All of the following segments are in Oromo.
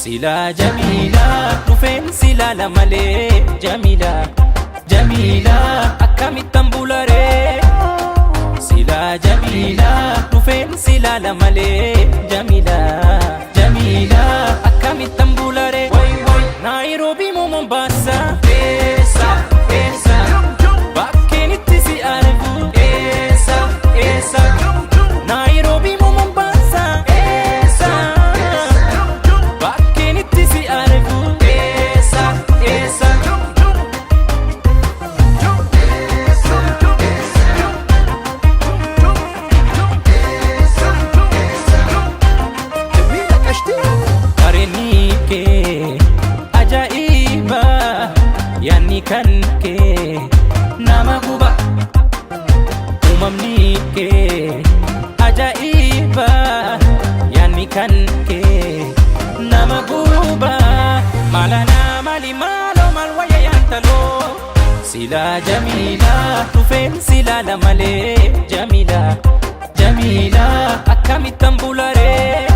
سلا جميلة رفين سلا لمالي جميلة جميلة أكامي تنبولاري سلا جميلة رفين سلا لمالي جميلة جميلة أكامي تنبولاري نairobi mo Mombasa esa esa bakkeni tisi argu esa esa nairobi mo Mombasa esa bakkeni tisi argu esa esa arenike ajaiba yani kan ke nama guba umamni ke ajaiba yani kan ke nama guba malana mali malo malwaya yantalo sila jamila tufen sila lamale jamila jamila akami tambulare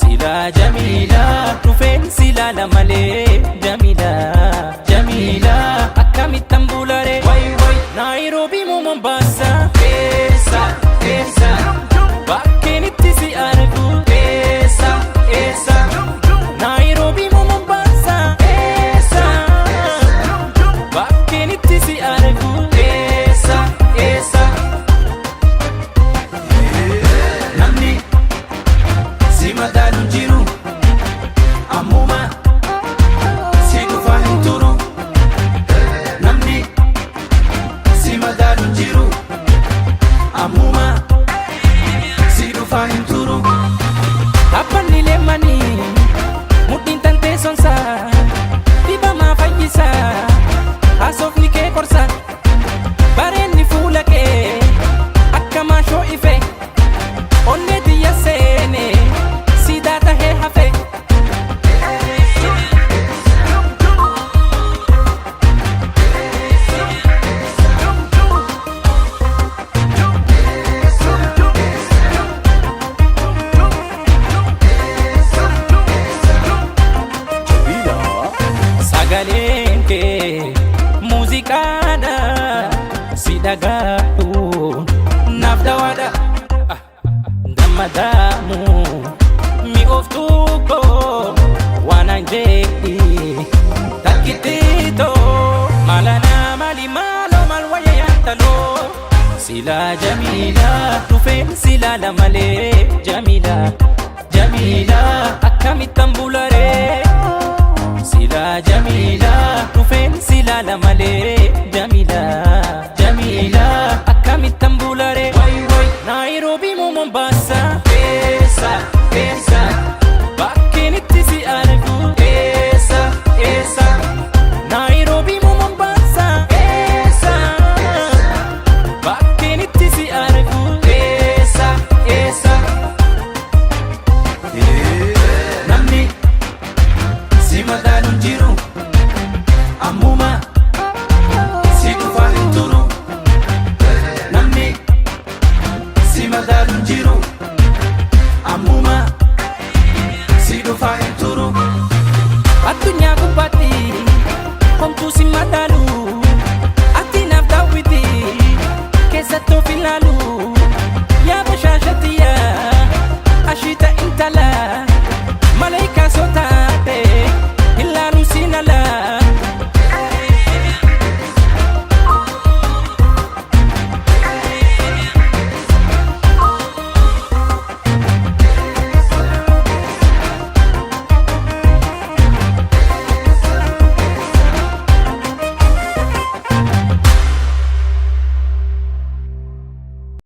sila jamila tufen sila lamale jamila jamila akami tambulare nairobi mo Mombasa esa esa bakkeni tisi argu esa esa nairobi mo Mombasa esa bakkeni tisi argu esa esa namni simadalun jiru amuma sidufahin turu namni simadalun jiru amuma sidufahin turu apani lemani mudin tante sonsa diba ma fayyisa asofni ke korsa barenni fuula ke akkama shoo ife onne diya seene sidata he hafe sagalenke muzikada sidagatu nafdawada damadamu mi oftuko wananjeki takitito malana mali malo malwaya yantalo sila jamila tufen sila lamale jamila jamila akami tambulare sila jamila tufen sila lamale